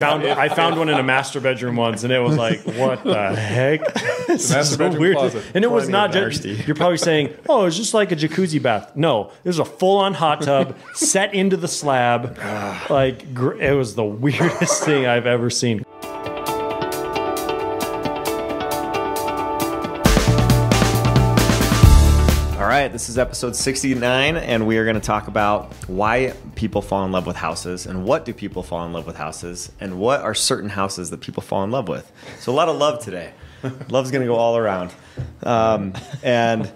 I found one in a master bedroom once, and it was like, what the heck? It's master so bedroom weird. closet. And it was not just, you're probably saying, oh, it's just like a jacuzzi bath. No, it was a full-on hot tub set into the slab. Like, it was the weirdest thing I've ever seen. All right, this is episode 69, and we are going to talk about why people fall in love with houses, and what do people fall in love with houses, and what are certain houses that people fall in love with. So a lot of love today. Love's going to go all around. And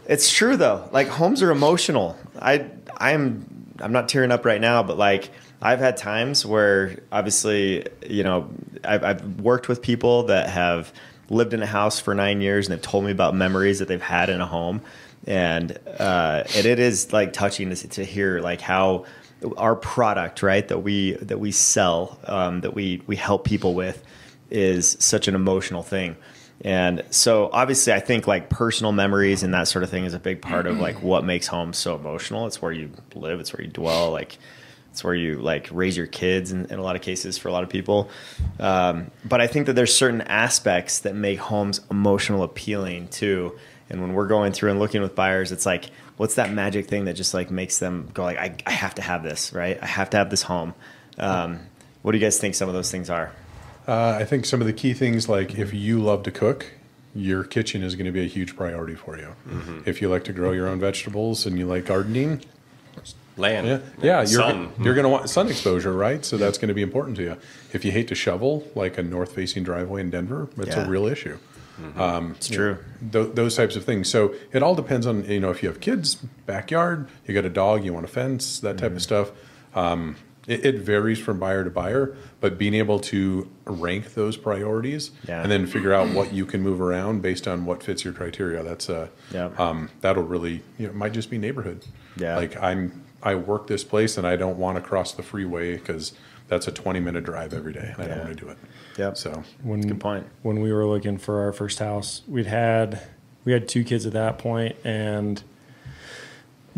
it's true, though. Like, homes are emotional. I'm not tearing up right now, but like, I've had times where, obviously, you know, I've worked with people that have lived in a house for 9 years, and they've told me about memories that they've had in a home. And it is like touching to hear like how our product, right, that we sell, that we help people with, is such an emotional thing. And so obviously I think like personal memories and that sort of thing is a big part of like what makes homes so emotional. It's where you live, it's where you dwell, like it's where you like raise your kids in a lot of cases for a lot of people. But I think that there's certain aspects that make homes emotional appealing too. And when we're going through and looking with buyers, it's like, what's that magic thing that just like makes them go like, I have to have this, right? I have to have this home. What do you guys think some of those things are? I think some of the key things, like if you love to cook, your kitchen is going to be a huge priority for you. Mm-hmm. If you like to grow your own vegetables and you like gardening, land, you're sun. You're going to want sun exposure, right? So that's going to be important to you. If you hate to shovel, like a north-facing driveway in Denver, it's a real issue. Mm-hmm. It's true. Those types of things. So it all depends on, you know, if you have kids, backyard, you got a dog, you want a fence, that type of stuff. It varies from buyer to buyer, but being able to rank those priorities and then figure out what you can move around based on what fits your criteria. That's that'll really, you know, it might just be neighborhood. Yeah. Like I work this place and I don't want to cross the freeway because that's a 20-minute drive every day, and I don't want to do it. Yeah. So that's a good point. When we were looking for our first house, we had 2 kids at that point, and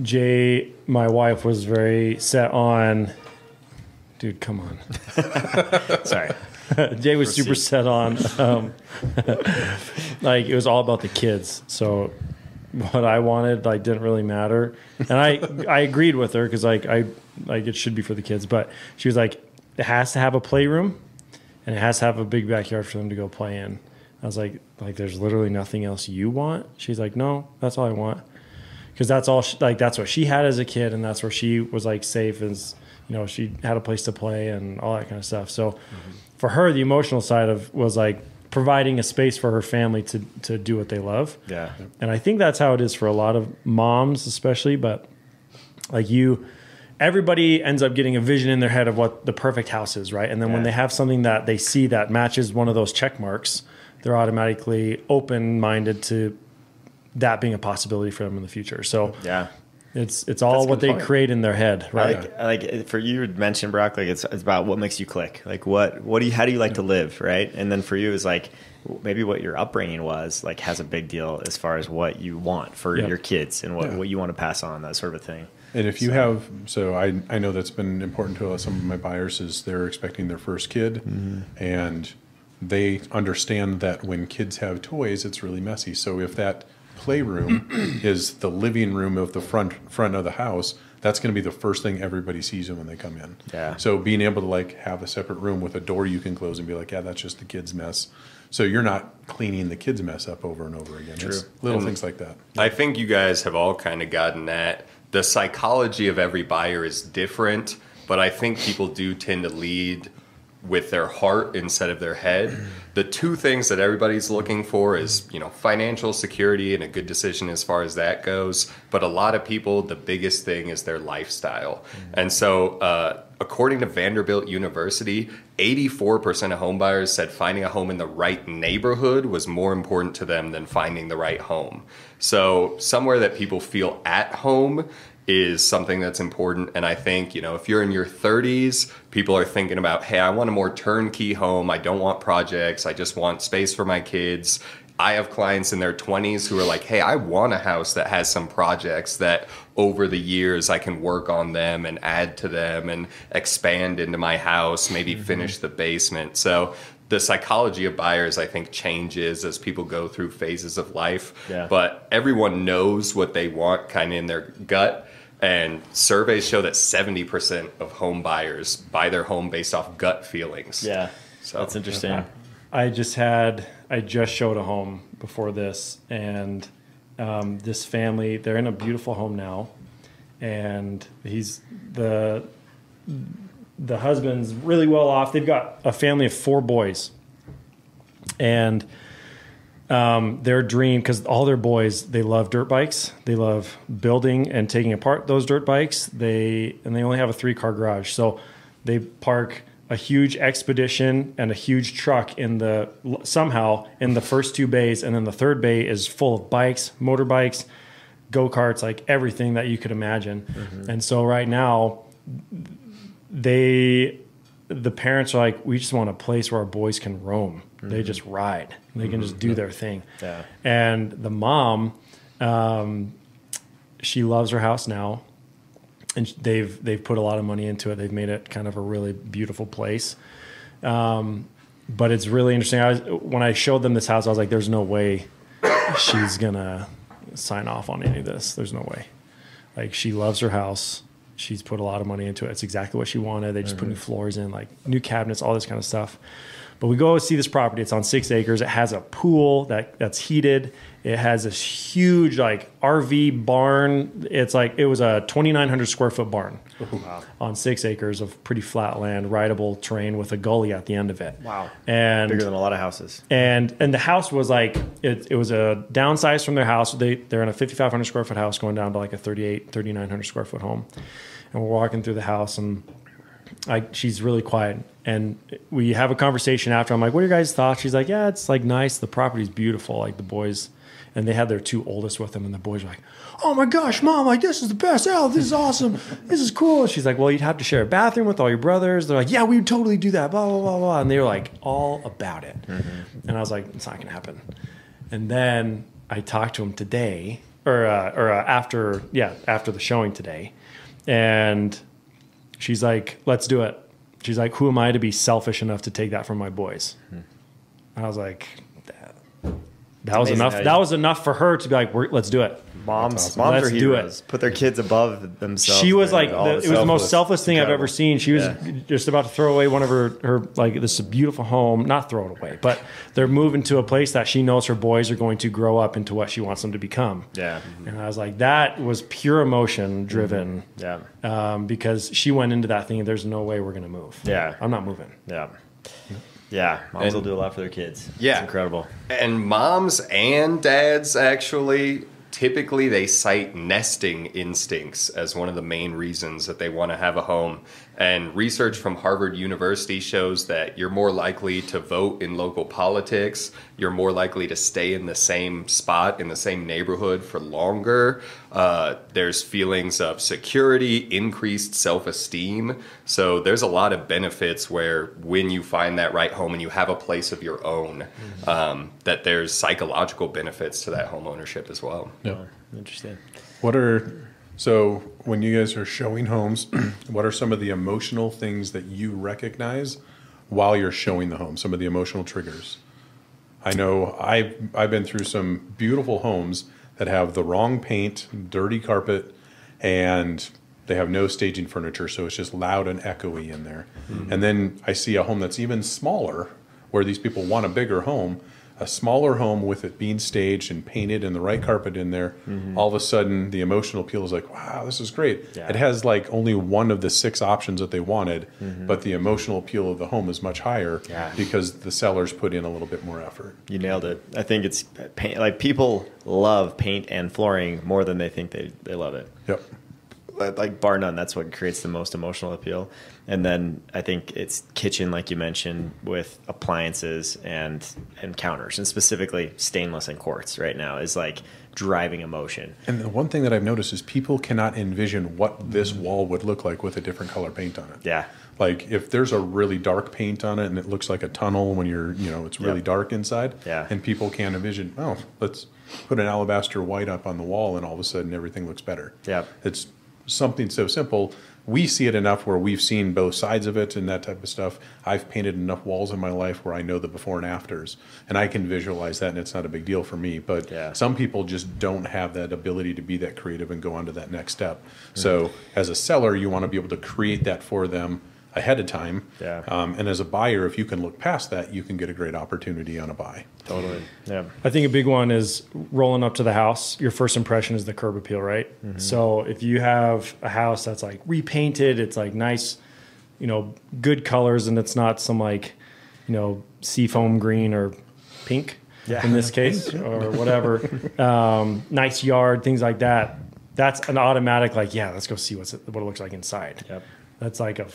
Jay, my wife, was very set on. Dude, come on. Sorry. Jay was super set on. Like, it was all about the kids. So what I wanted like didn't really matter, and I agreed with her because like it should be for the kids, but she was like, it has to have a playroom and it has to have a big backyard for them to go play in. I was like there's literally nothing else you want? She's like, no, that's all I want, because that's all that's what she had as a kid, and that's where she was like safe, as you know, she had a place to play and all that kind of stuff. So for her, the emotional side was like providing a space for her family to do what they love. Yeah. And I think that's how it is for a lot of moms, especially. But like everybody ends up getting a vision in their head of what the perfect house is, right? And then when they have something that they see that matches one of those check marks, they're automatically open-minded to that being a possibility for them in the future. So it's all what they create in their head, right? Like for you to mention, Brock, like it's about what makes you click. Like how do you like to live, right? And then for you is like maybe what your upbringing was, like has a big deal as far as what you want for your kids and what you want to pass on, that sort of thing. And if you have, so I know that's been important to some of my buyers, is they're expecting their first kid, and they understand that when kids have toys, it's really messy. So if that playroom is the living room of the front of the house, that's going to be the first thing everybody sees when they come in. Yeah. So being able to like have a separate room with a door you can close and be like, yeah, that's just the kids' mess. So you're not cleaning the kids' mess up over and over again. True. It's little things like that. I think you guys have all kind of gotten that. The psychology of every buyer is different, but I think people do tend to lead with their heart instead of their head. The 2 things that everybody's looking for is, you know, financial security and a good decision as far as that goes. But a lot of people, the biggest thing is their lifestyle. And so according to Vanderbilt University, 84% of home buyers said finding a home in the right neighborhood was more important to them than finding the right home. So somewhere that people feel at home is something that's important. And I think, you know, if you're in your 30s, people are thinking about, hey, I want a more turnkey home. I don't want projects. I just want space for my kids. I have clients in their 20s who are like, hey, I want a house that has some projects that over the years I can work on them and add to them and expand into my house, maybe finish the basement. So the psychology of buyers, I think, changes as people go through phases of life. Yeah. But everyone knows what they want kind of in their gut. And surveys show that 70% of home buyers buy their home based off gut feelings. Yeah. So That's interesting. I just showed a home before this, and this family, they're in a beautiful home now, and the husband's really well off. They've got a family of 4 boys, and their dream, because all their boys, they love dirt bikes. They love building and taking apart those dirt bikes. They only have a 3-car garage, so they park a huge Expedition and a huge truck somehow in the first 2 bays, and then the third bay is full of bikes, motorbikes, go-karts, like everything that you could imagine. And so right now, the parents are like, we just want a place where our boys can roam. They just ride. They can just do their thing. Yeah. And the mom, she loves her house now. And they've put a lot of money into it. They've made it kind of a really beautiful place. But it's really interesting. When I showed them this house, I was like, there's no way she's going to sign off on any of this. There's no way. Like, she loves her house. She's put a lot of money into it. It's exactly what she wanted. They just put new floors in, like new cabinets, all this kind of stuff. But we go see this property. It's on 6 acres. It has a pool that's heated. It has this huge like RV barn. It was a 2,900 square foot barn on 6 acres of pretty flat land, rideable terrain with a gully at the end of it. Wow. And bigger than a lot of houses. And the house was like, it was a downsize from their house. They're in a 5,500 square foot house going down to like a 3,900 square foot home. And we're walking through the house, and she's really quiet. And we have a conversation after. I'm like, what are your guys' thoughts? She's like, yeah, it's like nice. The property's beautiful. Like the boys, and they had their 2 oldest with them, and the boys were like, oh my gosh, Mom, like this is the best. Oh, this is awesome. This is cool. And she's like, well, you'd have to share a bathroom with all your brothers. They're like, yeah, we would totally do that, blah, blah, blah, blah. And they were like all about it. And I was like, it's not going to happen. And then I talked to him today, or after the showing today. And she's like, let's do it. She's like, who am I to be selfish enough to take that from my boys? And I was like, that was enough. That was enough for her to be like, let's do it. Moms Let's are do heroes. Put their kids above themselves. She was like, it was the most selfless thing I've ever seen. She was Yeah. just about to throw away one of her like this beautiful home, not throw it away, but they're moving to a place that she knows her boys are going to grow up into what she wants them to become. Yeah. And I was like, that was pure emotion driven. Yeah. Because she went into that thing, there's no way we're going to move. Yeah. I'm not moving. Yeah. Yeah. Moms will do a lot for their kids. Yeah. It's incredible. And moms and dads actually, typically they cite nesting instincts as one of the main reasons that they want to have a home. And research from Harvard University shows that you're more likely to vote in local politics. You're more likely to stay in the same spot, in the same neighborhood for longer. There's feelings of security, increased self-esteem. So there's a lot of benefits where when you find that right home and you have a place of your own, that there's psychological benefits to that home ownership as well. Yeah. Interesting. So when you guys are showing homes, what are some of the emotional things that you recognize while you're showing the home? Some of the emotional triggers. I know I've been through some beautiful homes that have the wrong paint, dirty carpet, and they have no staging furniture, so it's just loud and echoey in there. And then I see a home that's even smaller, where these people want a bigger home, a smaller home with it being staged and painted and the right carpet in there. All of a sudden, the emotional appeal is like, wow, this is great. Yeah. It has like only one of the 6 options that they wanted, but the emotional appeal of the home is much higher because the sellers put in a little bit more effort. You nailed it. I think it's paint. Like people love paint and flooring more than they think they love it. Yep. Like bar none, that's what creates the most emotional appeal. And then I think it's kitchen, like you mentioned, with appliances and counters, and specifically stainless and quartz right now is like driving emotion. And the one thing that I've noticed is people cannot envision what this wall would look like with a different color paint on it. Yeah. Like if there's a really dark paint on it and it looks like a tunnel when you're, it's really dark inside, and people can't envision, let's put an alabaster white up on the wall and all of a sudden everything looks better. It's something so simple. We see it enough where we've seen both sides of it and that type of stuff. I've painted enough walls in my life where I know the before and afters, and I can visualize that, and it's not a big deal for me. But some people just don't have that ability to be that creative and go on to that next step. So as a seller, you want to be able to create that for them ahead of time. And as a buyer, if you can look past that, you can get a great opportunity on a buy. Totally. Yeah. I think a big one is rolling up to the house. Your first impression is the curb appeal, right? So if you have a house that's like repainted, it's like nice, good colors, and it's not some like, seafoam green or pink in this case or whatever. Nice yard, things like that. That's an automatic like, let's go see what it looks like inside. That's like a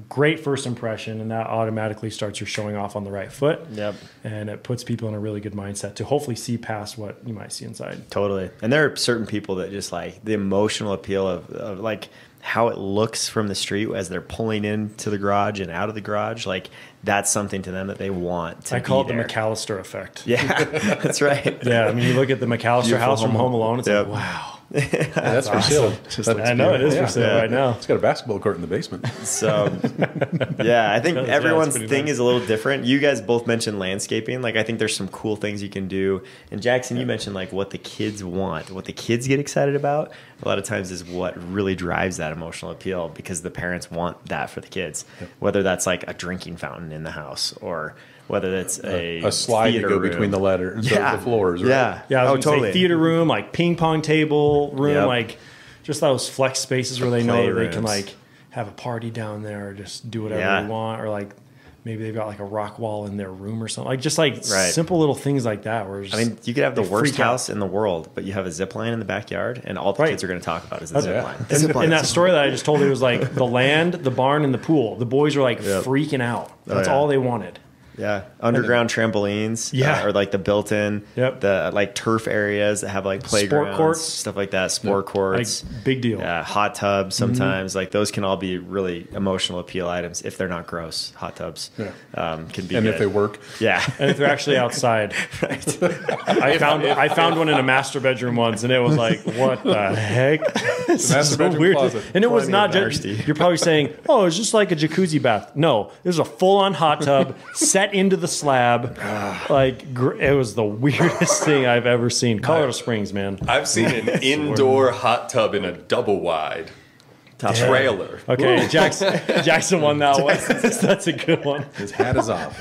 great first impression, and that automatically starts your showing off on the right foot. And it puts people in a really good mindset to hopefully see past what you might see inside. Totally. And there are certain people that just like the emotional appeal of like how it looks from the street as they're pulling into the garage and out of the garage. Like that's something to them that they want to I call it there. the McAllister effect. Yeah, that's right. I mean, you look at the McAllister house from Home Alone, it's like, wow. That's for sale. I know it is for sale right now. It's got a basketball court in the basement. So, I think everyone's thing is a little different. You guys both mentioned landscaping. Like, I think there's some cool things you can do. And Jackson, you mentioned like what the kids want, what the kids get excited about. A lot of times is what really drives that emotional appeal because the parents want that for the kids. Whether that's like a drinking fountain in the house or whether that's a slide to go room between the letters, the floors. Right? I was gonna say theater room, like ping pong table room, like just those flex spaces where they know they can like have a party down there or just do whatever they want, or like maybe they've got like a rock wall in their room or something. Like just like simple little things like that. Where just, you could have the worst house in the world, but you have a zip line in the backyard, and all the kids are going to talk about is the zip line. And that story that I just told you was like the land, the barn, and the pool. The boys were like freaking out. That's all they wanted. Underground trampolines, or like the built-in, the like turf areas that have like playgrounds, sport courts, stuff like that, sport courts, like, big deal. Hot tubs sometimes, like those can all be really emotional appeal items if they're not gross. Hot tubs can be, and good. if they work, and if they're actually outside. I found one in a master bedroom once, and it was like, what the heck? It's master bedroom weird. closet. And it was not just. You're probably saying, oh, it's just like a jacuzzi bath. No, there's a full-on hot tub set into the slab. Like it was the weirdest thing I've ever seen. Colorado Springs, man. I've seen an indoor hot tub in a double wide trailer. Okay, Jackson won that one. That's a good one. His hat is off.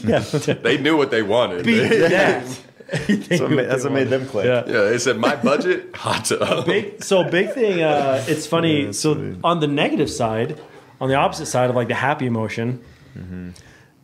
They knew what they wanted. That's what made them click. They said my budget, hot tub. Big thing. It's funny. So on the negative side, on the opposite side of like the happy emotion.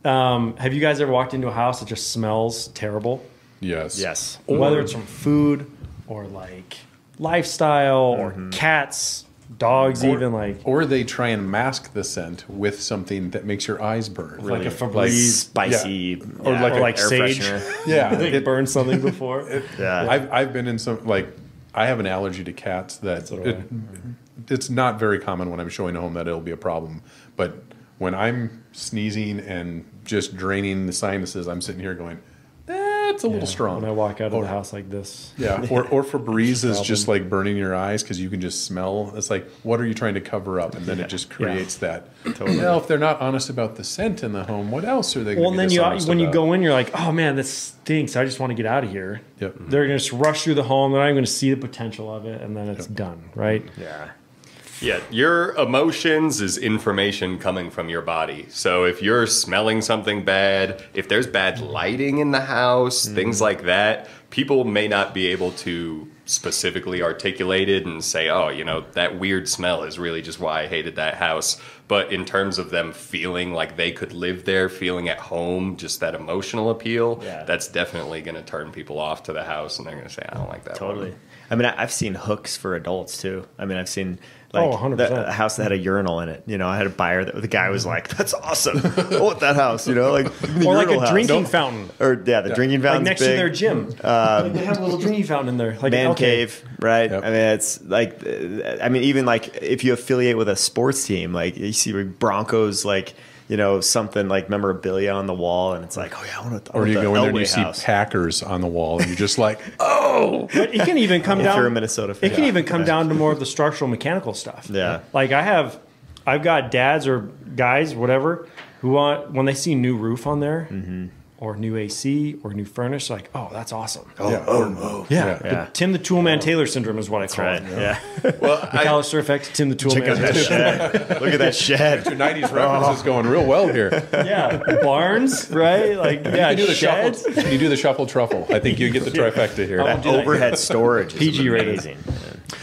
Have you guys ever walked into a house that just smells terrible? Yes. Whether it's from food or like lifestyle or cats, dogs, even like. Or they try and mask the scent with something that makes your eyes burn. Like a Febreze. Spicy. Or like sage. It burned something before. I've been in some, like, I have an allergy to cats that it's not very common when I'm showing a home that it'll be a problem. But when I'm sneezing and just draining the sinuses, I'm sitting here going, that's a little strong. When I walk out of the house like this. Or Febreze is just like burning your eyes because you can just smell. It's like, what are you trying to cover up? And then it just creates that. Well, if they're not honest about the scent in the home, what else are they going to be dishonest when about? you go in, you're like, oh man, this stinks. I just want to get out of here. They're going to just rush through the home. They're not even going to see the potential of it. And then it's done, right? Yeah, your emotions is information coming from your body. So if you're smelling something bad, if there's bad lighting in the house, things like that, people may not be able to specifically articulate it and say, oh, that weird smell is really just why I hated that house. But in terms of them feeling like they could live there, feeling at home, just that emotional appeal, that's definitely going to turn people off to the house, and they're going to say, I don't like that. Totally. I mean, I've seen hooks for adults too. I mean, I've seen like 100%. a house that had a urinal in it. You know, I had a buyer that the guy was like, "That's awesome. I want that house." You know, like or like a drinking fountain, or the drinking fountain like next to their gym. Like they have a little drinking fountain in there, like man cave, right? Yep. I mean, it's like, I mean, even like if you affiliate with a sports team, like you see Broncos, like, you know, something like memorabilia on the wall, and it's like, oh yeah, I want to. Or you go in there and you house. see Packers on the wall, and you're just like, oh. But it can even come If down. you're a Minnesota fan. It can even come down to more of the structural mechanical stuff. Yeah. Like I've got dads or guys, whatever, who want when they see new roof on there, or new AC or new furnace, like, oh, that's awesome. Yeah. The Tim the Toolman Taylor syndrome is what I call Right. it. Yeah. Well, McAllister effect, Tim the Toolman. Look at that shed. Your 90s references going real well here. Yeah, barns, right? Like, yeah, You do the sheds. shuffle. You do the shuffle truffle. I think you get the trifecta here. That do that. overhead storage is PG rated. amazing.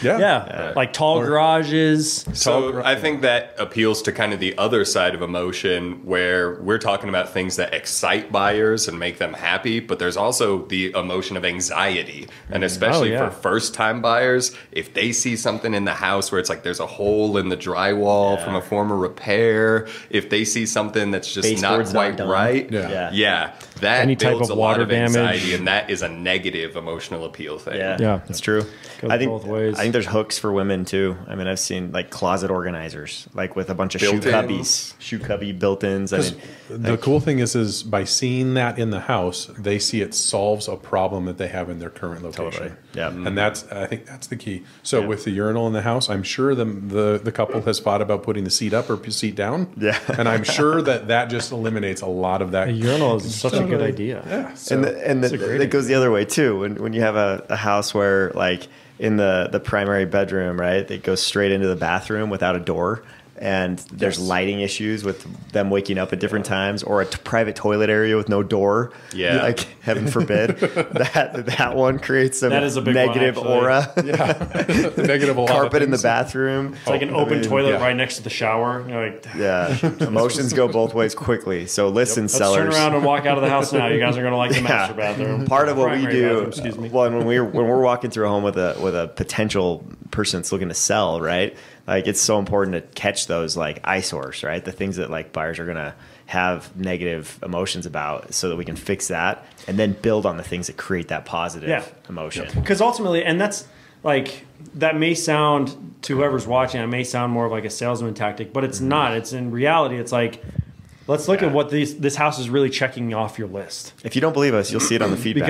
Yeah, like tall garages. So I think that appeals to kind of the other side of emotion where we're talking about things that excite buyers and make them happy, but there's also the emotion of anxiety. And especially yeah. for first-time buyers, if they see something in the house where it's like there's a hole in the drywall from a former repair, if they see something that's just not Baseboard's quite not done. right, Yeah. that Any type builds of a lot water of anxiety, damage. and that is a negative emotional appeal thing. Yeah. It's true. Goes I think both ways. I think there's hooks for women too. I mean, I've seen like closet organizers, like with a bunch of Built-ins. shoe cubby built-ins. I mean, The cool thing is by seeing that in the house, they see it solves a problem that they have in their current location. Totally. Yeah. And I think that's the key. So with the urinal in the house, I'm sure the couple has thought about putting the seat up or seat down. Yeah. And I'm sure that just eliminates a lot of that. A urinal is such a good idea. Yeah. So, it goes the other way too. When you have a house where like in the primary bedroom, right, it goes straight into the bathroom without a door, and there's lighting issues with them waking up at different times, or a private toilet area with no door. Yeah. Like heaven forbid that one creates some That is a big negative one, aura. the negative a lot of Carpet in the things. bathroom. It's like an open toilet yeah. right next to the shower. You're like, Yeah, emotions go both ways quickly. So listen, let's sellers. turn around and walk out of the house now. You guys are going to like the Yeah. master bathroom. Part of what we Primary do, bathroom, excuse me. well, when we're walking through a home with a potential person that's looking to sell, right? Like it's so important to catch those like eyesores, right? The things that like buyers are gonna have negative emotions about, so that we can fix that and then build on the things that create that positive emotion. Because ultimately, and that's like, that may sound to whoever's watching, it may sound more of like a salesman tactic, but it's not. It's in reality, it's like, let's look at what this house is really checking off your list. If you don't believe us, you'll see it on the feedback.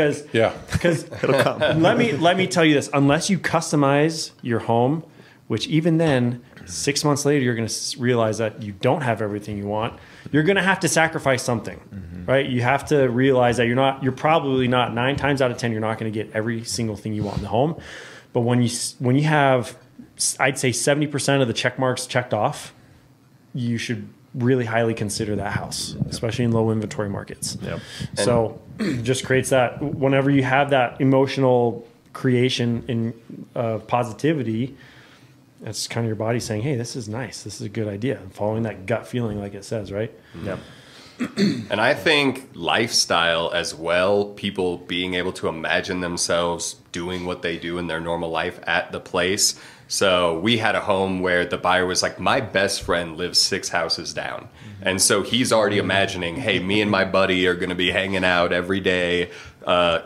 Because it'll come. let me tell you this: unless you customize your home, which even then, 6 months later, you're going to realize that you don't have everything you want. You're going to have to sacrifice something, right? You have to realize that you're probably not 9 times out of 10, you're not going to get every single thing you want in the home. But when you have, I'd say 70% of the check marks checked off, you should really highly consider that house, especially in low inventory markets. Yep. So just creates that, whenever you have that emotional creation in positivity, that's kind of your body saying, hey, this is nice. This is a good idea. And following that gut feeling, like it says, right? Yep. And I think lifestyle as well, people being able to imagine themselves doing what they do in their normal life at the place. So we had a home where the buyer was like, my best friend lives 6 houses down. And so he's already imagining, hey, me and my buddy are going to be hanging out every day.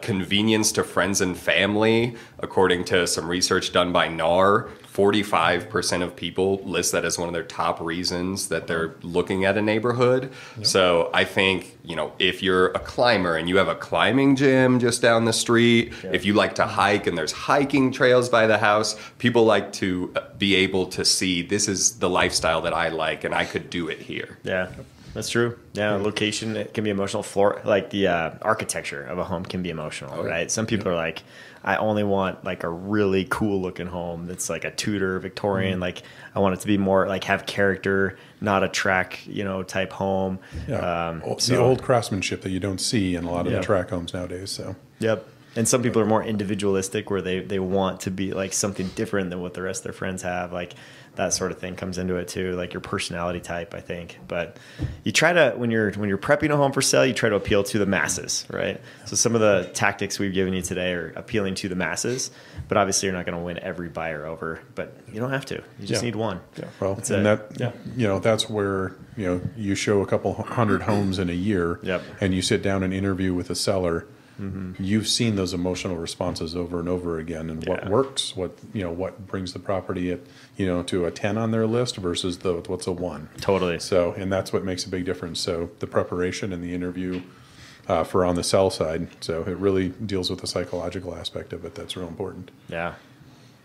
Convenience to friends and family, according to some research done by NAR, 45% of people list that as one of their top reasons that they're looking at a neighborhood. Yep. So I think, if you're a climber and you have a climbing gym just down the street, if you like to hike and there's hiking trails by the house, people like to be able to see, this is the lifestyle that I like and I could do it here. Yeah. That's true. Yeah, location, it can be emotional. Like the architecture of a home can be emotional, right? Some people are like, I only want like a really cool looking home that's like a Tudor Victorian. Like I want it to be more like have character, not a track, type home. The old craftsmanship that you don't see in a lot of the track homes nowadays. So Yep. And some people are more individualistic where they want to be like something different than what the rest of their friends have. Like that sort of thing comes into it too, like your personality type, I think. But you try to, when you're prepping a home for sale, you try to appeal to the masses, right? So some of the tactics we've given you today are appealing to the masses, but obviously you're not going to win every buyer over, but you don't have to. You just need one. Yeah. Well, that's where, you show a couple hundred homes in a year and you sit down and interview with a seller. You've seen those emotional responses over and over again, and what works, what brings the property to a 10 on their list versus what's a 1. Totally. So, and that's what makes a big difference. So the preparation and the interview for on the sell side. So it really deals with the psychological aspect of it. That's real important. Yeah.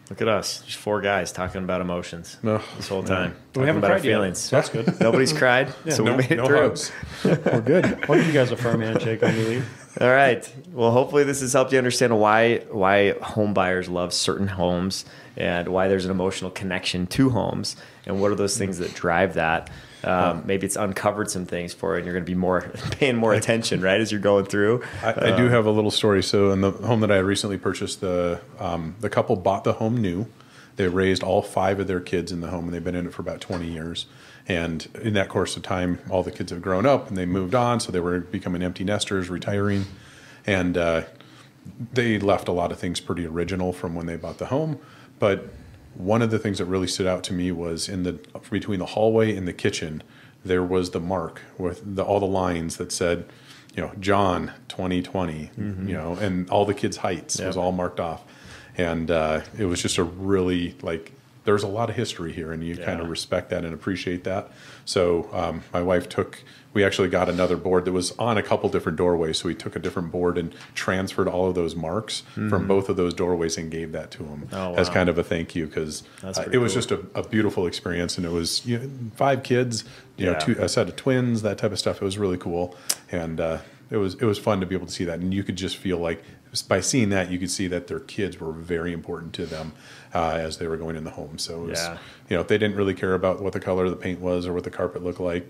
Look at us, just 4 guys talking about emotions this whole time. We haven't about our cried yet. feelings. That's good. Nobody's cried, so we made it through. Hugs. We're good. Why don't you guys a firm handshake on you leave? All right. Well, hopefully this has helped you understand why home buyers love certain homes and why there's an emotional connection to homes and what are those things that drive that. Maybe it's uncovered some things for you and you're going to be paying more attention, right, as you're going through. I do have a little story. So in the home that I recently purchased, the couple bought the home new. They raised all 5 of their kids in the home, and they've been in it for about 20 years. And in that course of time, all the kids have grown up and they moved on, so they were becoming empty nesters, retiring. And they left a lot of things pretty original from when they bought the home. But one of the things that really stood out to me was between the hallway and the kitchen, there was the mark with all the lines that said, John 2020, and all the kids' heights was all marked off. And it was just a really, there's a lot of history here, and you kind of respect that and appreciate that. So my wife we actually got another board that was on a couple different doorways. So we took a different board and transferred all of those marks from both of those doorways and gave that to them as kind of a thank you, because it was just a beautiful experience. And it was 5 kids, a set of twins, that type of stuff. It was really cool. And it was fun to be able to see that. And you could just feel like, by seeing that, you could see that their kids were very important to them as they were going in the home. So it was, if they didn't really care about what the color of the paint was or what the carpet looked like,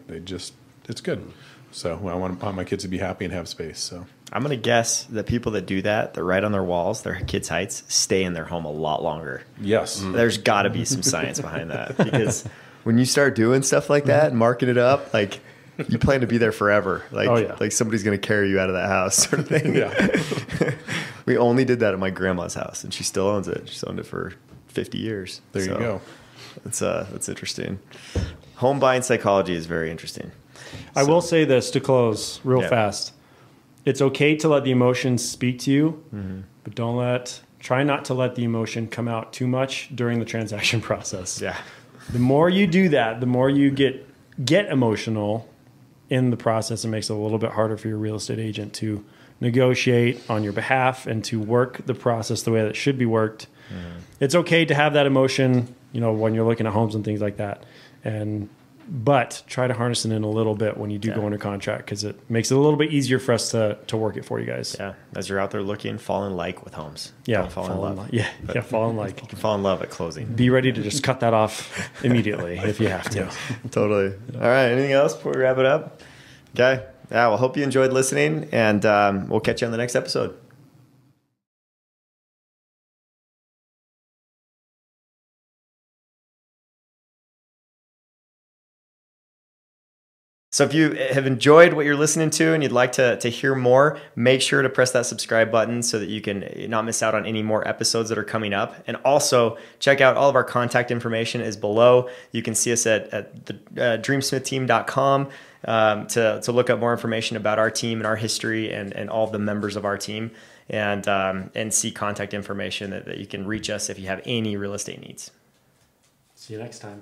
it's good. So I want my kids to be happy and have space. So I'm going to guess that people that do that write on their walls, their kids' heights, stay in their home a lot longer. Yes. There's got to be some science behind that, because when you start doing stuff like that and marking it up, you plan to be there forever. Like somebody's going to carry you out of that house, sort of thing. We only did that at my grandma's house, and she still owns it. She's owned it for 50 years. There you go. That's interesting. Home buying psychology is very interesting. I will say this to close real fast. It's okay to let the emotions speak to you, but try not to let the emotion come out too much during the transaction process. Yeah. The more you do that, the more you get emotional in the process. It makes it a little bit harder for your real estate agent to negotiate on your behalf and to work the process the way that it should be worked. It's okay to have that emotion, when you're looking at homes and things like that. But try to harness it in a little bit when you do go under contract, because it makes it a little bit easier for us to work it for you guys. Yeah. As you're out there looking, fall in like with homes. Yeah. Don't fall in love. Fall in like. You can fall in love at closing. Be ready to just cut that off immediately if you have to. Totally. All right. Anything else before we wrap it up? Okay. Yeah. Well, hope you enjoyed listening, and we'll catch you on the next episode. So if you have enjoyed what you're listening to and you'd like to hear more, make sure to press that subscribe button so that you can not miss out on any more episodes that are coming up. And also check out all of our contact information is below. You can see us at the dreamsmithteam.com to look up more information about our team and our history and all of the members of our team, and see contact information that you can reach us if you have any real estate needs. See you next time.